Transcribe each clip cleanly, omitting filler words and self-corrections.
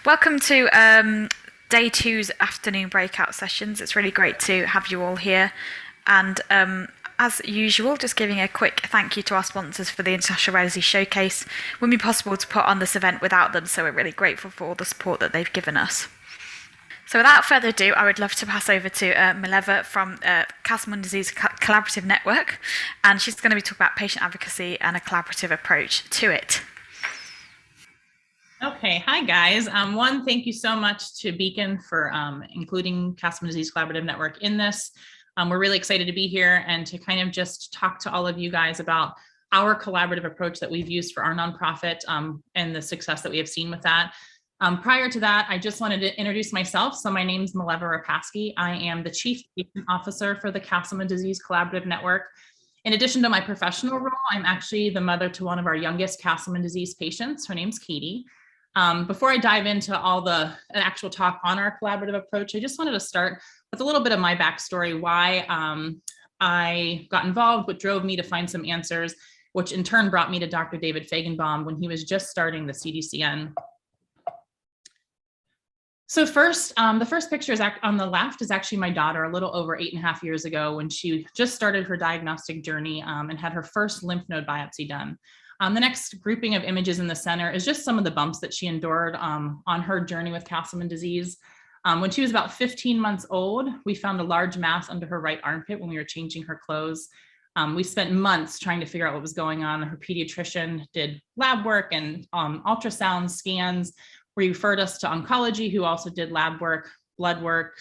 Welcome to day two's afternoon breakout sessions. It's really great to have you all here. And as usual, just giving a quick thank you to our sponsors for the International Rare Disease Showcase. It wouldn't be possible to put on this event without them, so we're really grateful for all the support that they've given us. So without further ado, I would love to pass over to Mileva from Castleman Disease Collaborative Network, and she's going to be talking about patient advocacy and a collaborative approach to it. Okay, hi guys. One, thank you so much to Beacon for including Castleman Disease Collaborative Network in this. We're really excited to be here and to kind of just talk to all of you guys about our collaborative approach that we've used for our nonprofit and the success that we have seen with that. Prior to that, I just wanted to introduce myself. So my name is Mileva Rapaski. I am the Chief Patient Officer for the Castleman Disease Collaborative Network. In addition to my professional role, I'm actually the mother to one of our youngest Castleman disease patients. Her name's Katie. Before I dive into all the actual talk on our collaborative approach, I just wanted to start with a little bit of my backstory, why I got involved, what drove me to find some answers, which in turn brought me to Dr. David Feigenbaum when he was just starting the CDCN. So first, the first picture is on the left is actually my daughter a little over 8.5 years ago when she just started her diagnostic journey and had her first lymph node biopsy done. The next grouping of images in the center is just some of the bumps that she endured on her journey with Castleman disease. When she was about 15 months old, we found a large mass under her right armpit when we were changing her clothes. We spent months trying to figure out what was going on. Her pediatrician did lab work and ultrasound scans, referred us to oncology, who also did lab work, blood work,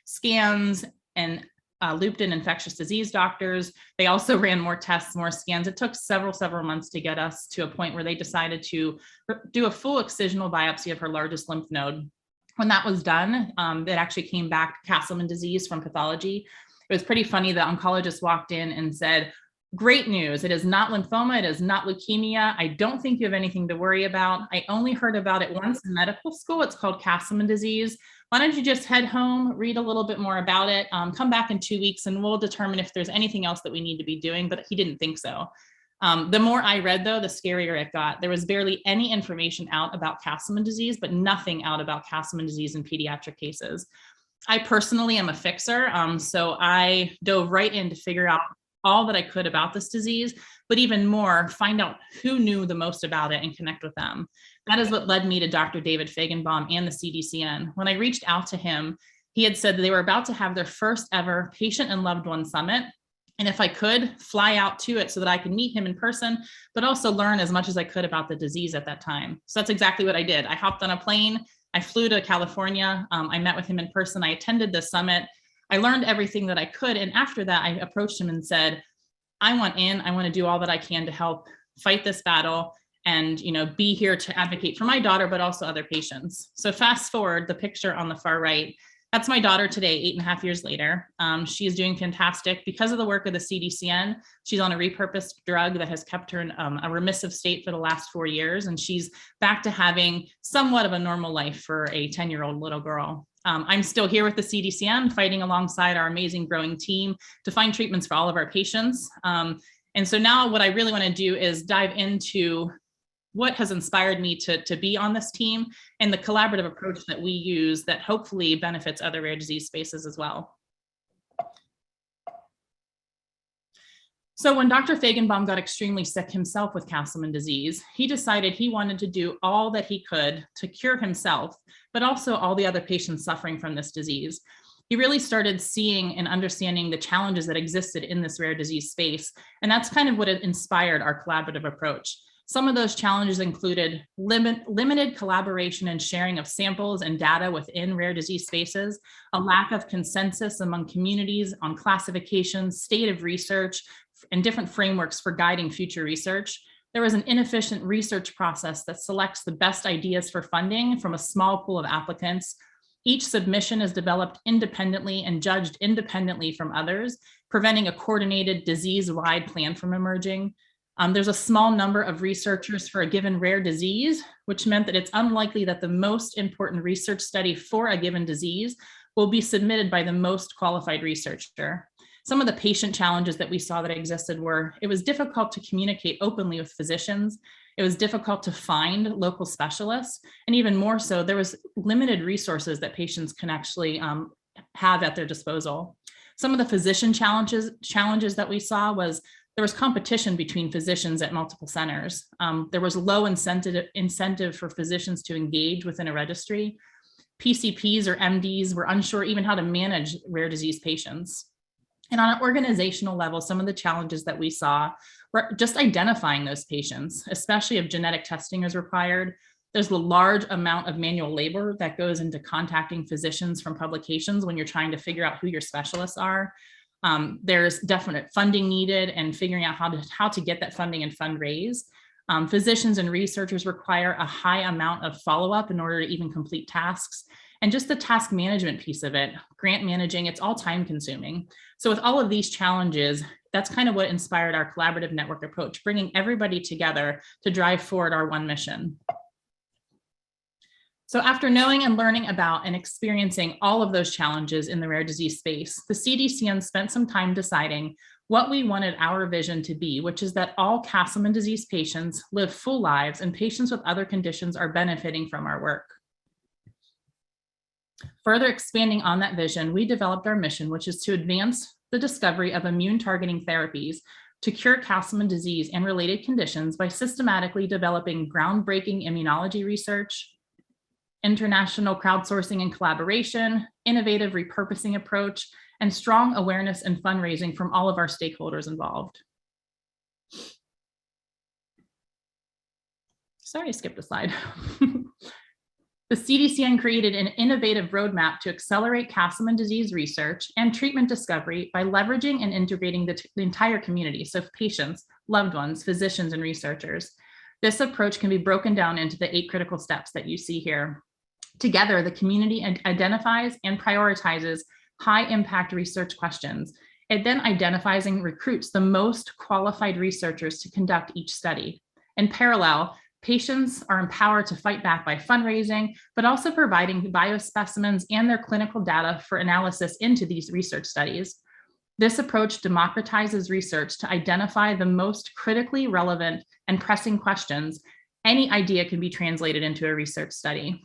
scans, and looped in infectious disease doctors. They also ran more tests, more scans. It took several months to get us to a point where they decided to do a full excisional biopsy of her largest lymph node. When that was done, it actually came back Castleman disease from pathology. It was pretty funny. The oncologist walked in and said, "Great news. It is not lymphoma. It is not leukemia. I don't think you have anything to worry about. I only heard about it once in medical school. It's called Castleman disease. Why don't you just head home, read a little bit more about it, come back in 2 weeks and we'll determine if there's anything else that we need to be doing." But he didn't think so. The more I read, though, the scarier it got. There was barely any information out about Castleman disease, but nothing out about Castleman disease in pediatric cases. I personally am a fixer, so I dove right in to figure out all that I could about this disease, but even more, find out who knew the most about it and connect with them. That is what led me to Dr. David Feigenbaum and the CDCN. When I reached out to him, he had said that they were about to have their first ever patient and loved one summit. And if I could fly out to it so that I could meet him in person, but also learn as much as I could about the disease at that time. So that's exactly what I did. I hopped on a plane. I flew to California. I met with him in person. I attended the summit. I learned everything that I could. And after that, I approached him and said, I want in. I want to do all that I can to help fight this battle and, be here to advocate for my daughter, but also other patients. So fast forward, the picture on the far right, that's my daughter today, 8.5 years later. She is doing fantastic. Because of the work of the CDCN, she's on a repurposed drug that has kept her in a remissive state for the last 4 years. And she's back to having somewhat of a normal life for a 10-year-old little girl. I'm still here with the CDCN, fighting alongside our amazing growing team to find treatments for all of our patients. And so now what I really want to do is dive into what has inspired me to be on this team and the collaborative approach that we use that hopefully benefits other rare disease spaces as well. So when Dr. Feigenbaum got extremely sick himself with Castleman disease, he decided he wanted to do all that he could to cure himself, but also all the other patients suffering from this disease. He really started seeing and understanding the challenges that existed in this rare disease space. And that's kind of what inspired our collaborative approach. Some of those challenges included limited collaboration and sharing of samples and data within rare disease spaces, a lack of consensus among communities on classifications, state of research, and different frameworks for guiding future research. There was an inefficient research process that selects the best ideas for funding from a small pool of applicants. Each submission is developed independently and judged independently from others, preventing a coordinated disease-wide plan from emerging. There's a small number of researchers for a given rare disease, which meant that it's unlikely that the most important research study for a given disease will be submitted by the most qualified researcher. Some of the patient challenges that we saw that existed were, it was difficult to communicate openly with physicians. It was difficult to find local specialists, and even more so, there was limited resources that patients can actually have at their disposal. Some of the physician challenges that we saw was there was competition between physicians at multiple centers. There was low incentive for physicians to engage within a registry. PCPs or MDs were unsure even how to manage rare disease patients. And on an organizational level, some of the challenges that we saw were just identifying those patients, especially if genetic testing is required. There's a large amount of manual labor that goes into contacting physicians from publications when you're trying to figure out who your specialists are. There's definite funding needed and figuring out how to get that funding and fundraise. Physicians and researchers require a high amount of follow-up in order to even complete tasks. And just the task management piece of it, grant managing, it's all time consuming. So with all of these challenges, that's kind of what inspired our collaborative network approach, bringing everybody together to drive forward our one mission. So after knowing and learning about and experiencing all of those challenges in the rare disease space, the CDCN spent some time deciding what we wanted our vision to be, which is that all Castleman disease patients live full lives and patients with other conditions are benefiting from our work. Further expanding on that vision, we developed our mission, which is to advance the discovery of immune targeting therapies to cure Castleman disease and related conditions by systematically developing groundbreaking immunology research, international crowdsourcing and collaboration, innovative repurposing approach, and strong awareness and fundraising from all of our stakeholders involved. Sorry, I skipped a slide. The CDCN created an innovative roadmap to accelerate Castleman disease research and treatment discovery by leveraging and integrating the entire community, so patients, loved ones, physicians, and researchers. This approach can be broken down into the 8 critical steps that you see here. Together, the community identifies and prioritizes high-impact research questions. It then identifies and recruits the most qualified researchers to conduct each study. In parallel, patients are empowered to fight back by fundraising, but also providing biospecimens and their clinical data for analysis into these research studies. This approach democratizes research to identify the most critically relevant and pressing questions. Any idea can be translated into a research study.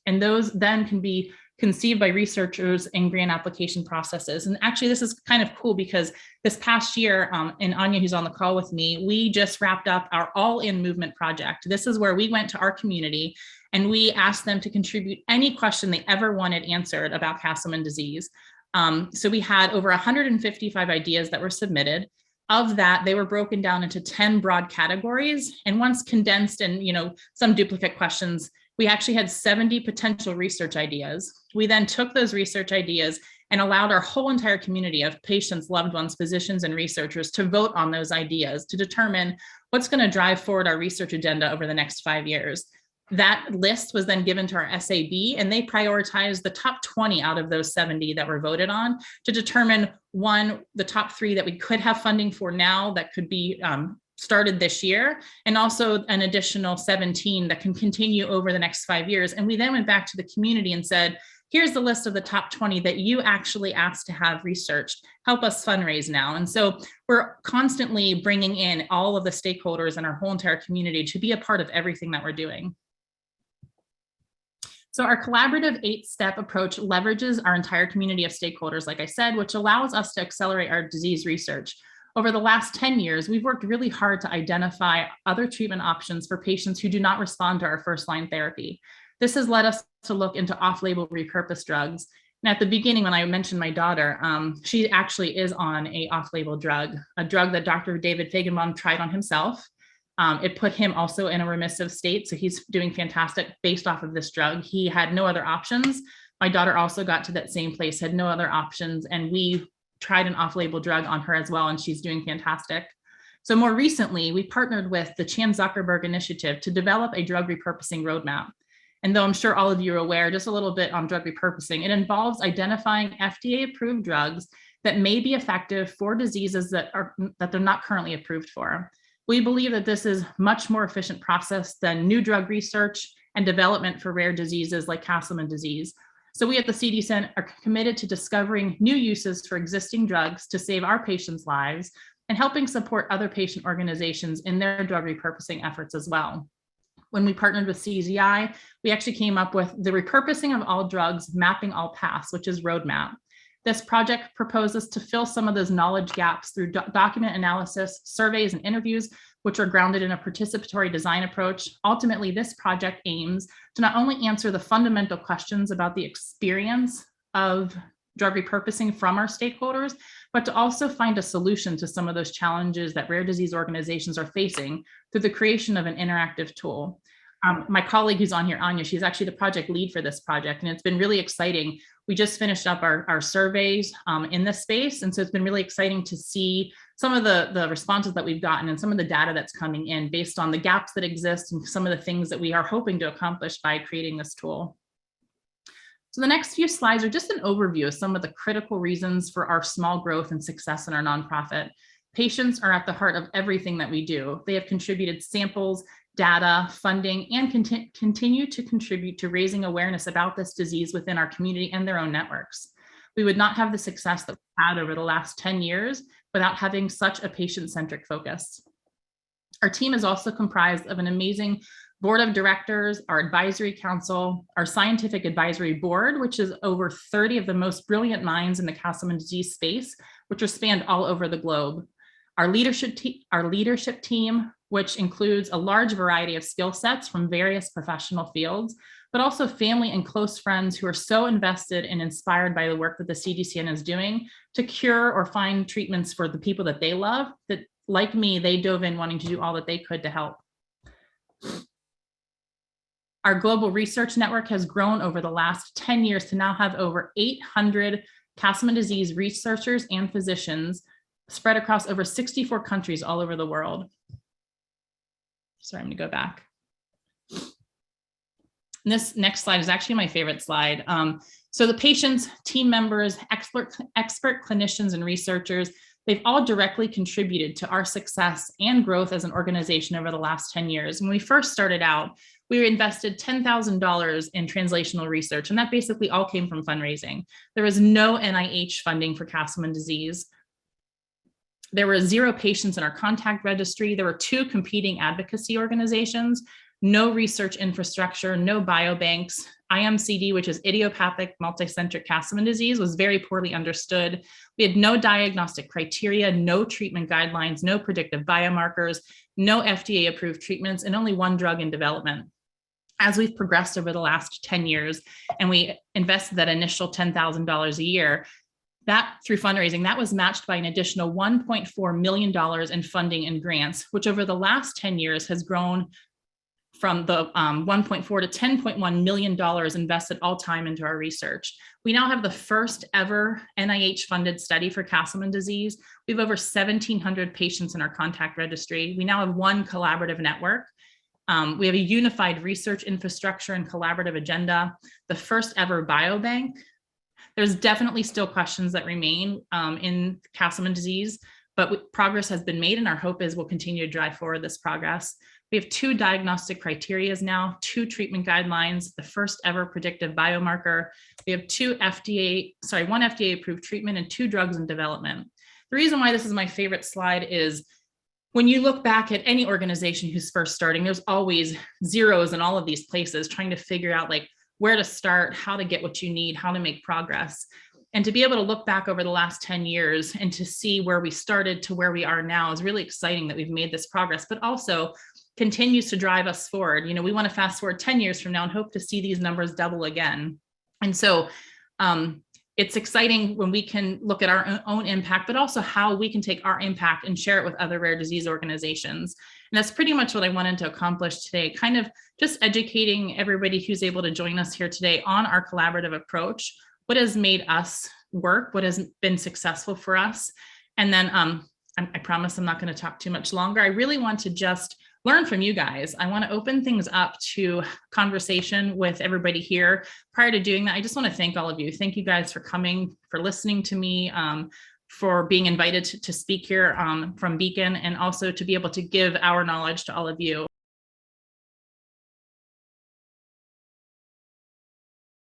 And those then can be conceived by researchers in grant application processes. And actually, this is kind of cool because this past year, and Anya, who's on the call with me, we just wrapped up our All-In Movement project. This is where we went to our community and we asked them to contribute any question they ever wanted answered about Castleman disease. So we had over 155 ideas that were submitted. Of that, they were broken down into 10 broad categories. And once condensed and some duplicate questions, we actually had 70 potential research ideas. We then took those research ideas and allowed our whole entire community of patients, loved ones, physicians, and researchers to vote on those ideas to determine what's going to drive forward our research agenda over the next 5 years. That list was then given to our SAB, and they prioritized the top 20 out of those 70 that were voted on to determine, one, the top 3 that we could have funding for now that could be started this year, and also an additional 17 that can continue over the next 5 years. And we then went back to the community and said, here's the list of the top 20 that you actually asked to have researched. Help us fundraise now. And so we're constantly bringing in all of the stakeholders in our whole entire community to be a part of everything that we're doing. So our collaborative 8-step approach leverages our entire community of stakeholders, like I said, which allows us to accelerate our disease research. Over the last 10 years, we've worked really hard to identify other treatment options for patients who do not respond to our first-line therapy. This has led us to look into off-label repurposed drugs. And at the beginning, when I mentioned my daughter, she actually is on a off-label drug, a drug that Dr. David Feigenbaum tried on himself. It put him also in a remissive state, so he's doing fantastic based off of this drug. He had no other options. My daughter also got to that same place, had no other options, and we tried an off-label drug on her as well, and she's doing fantastic. So more recently, we partnered with the Chan Zuckerberg Initiative to develop a drug repurposing roadmap. And though I'm sure all of you are aware, just a little bit on drug repurposing, it involves identifying FDA-approved drugs that may be effective for diseases that they're not currently approved for. We believe that this is a much more efficient process than new drug research and development for rare diseases like Castleman disease. So we at the CDCN are committed to discovering new uses for existing drugs to save our patients' lives and helping support other patient organizations in their drug repurposing efforts as well. When we partnered with CZI, we actually came up with the repurposing of all drugs, mapping all paths, which is roadmap. This project proposes to fill some of those knowledge gaps through document analysis, surveys, and interviews, which are grounded in a participatory design approach. Ultimately, this project aims to not only answer the fundamental questions about the experience of drug repurposing from our stakeholders, but to also find a solution to some of those challenges that rare disease organizations are facing through the creation of an interactive tool. My colleague who's on here, Anya, she's actually the project lead for this project, and it's been really exciting. We just finished up our surveys in this space, and so it's been really exciting to see some of the responses that we've gotten and some of the data that's coming in based on the gaps that exist and some of the things that we are hoping to accomplish by creating this tool. So the next few slides are just an overview of some of the critical reasons for our small growth and success in our nonprofit. Patients are at the heart of everything that we do. They have contributed samples, data, funding, and continue to contribute to raising awareness about this disease within our community and their own networks. We would not have the success that we've had over the last 10 years without having such a patient-centric focus. Our team is also comprised of an amazing board of directors, our advisory council, our scientific advisory board, which is over 30 of the most brilliant minds in the Castleman disease space, which are spanned all over the globe. Our leadership team, which includes a large variety of skill sets from various professional fields, but also family and close friends who are so invested and inspired by the work that the CDCN is doing to cure or find treatments for the people that they love, that like me, they dove in wanting to do all that they could to help. Our global research network has grown over the last 10 years to now have over 800 Castleman disease researchers and physicians spread across over 64 countries all over the world. Sorry, I'm gonna go back. And this next slide is actually my favorite slide. So the patients, team members, expert clinicians and researchers, they've all directly contributed to our success and growth as an organization over the last 10 years. When we first started out, we invested $10,000 in translational research, and that basically all came from fundraising. There was no NIH funding for Castleman disease. There were 0 patients in our contact registry. There were 2 competing advocacy organizations, no research infrastructure, no biobanks. IMCD, which is idiopathic multicentric Castleman disease, was very poorly understood. We had no diagnostic criteria, no treatment guidelines, no predictive biomarkers, no FDA-approved treatments, and only 1 drug in development. As we've progressed over the last 10 years, and we invested that initial $10,000 a year, that through fundraising, that was matched by an additional $1.4 million in funding and grants, which over the last 10 years has grown from the 1.4 to $10.1 million invested all time into our research. We now have the first ever NIH funded study for Castleman disease. We have over 1,700 patients in our contact registry. We now have 1 collaborative network. We have a unified research infrastructure and collaborative agenda, the first ever biobank. There's definitely still questions that remain in Castleman disease, but progress has been made, and our hope is we'll continue to drive forward this progress. We have 2 diagnostic criteria now, 2 treatment guidelines, the first ever predictive biomarker. We have 1 FDA approved treatment and 2 drugs in development. The reason why this is my favorite slide is when you look back at any organization who's first starting, there's always zeros in all of these places trying to figure out like where to start, how to get what you need, how to make progress. And to be able to look back over the last 10 years and to see where we started to where we are now is really exciting that we've made this progress, but also continues to drive us forward. You know, we want to fast forward 10 years from now and hope to see these numbers double again. And so it's exciting when we can look at our own impact, but also how we can take our impact and share it with other rare disease organizations. And that's pretty much what I wanted to accomplish today, kind of just educating everybody who's able to join us here today on our collaborative approach, what has made us work, what has been successful for us. And then I promise I'm not going to talk too much longer. I really want to just learn from you guys. I want to open things up to conversation with everybody here. Prior to doing that, I just want to thank all of you. Thank you guys for coming, for listening to me, for being invited to speak here from Beacon, and also to be able to give our knowledge to all of you.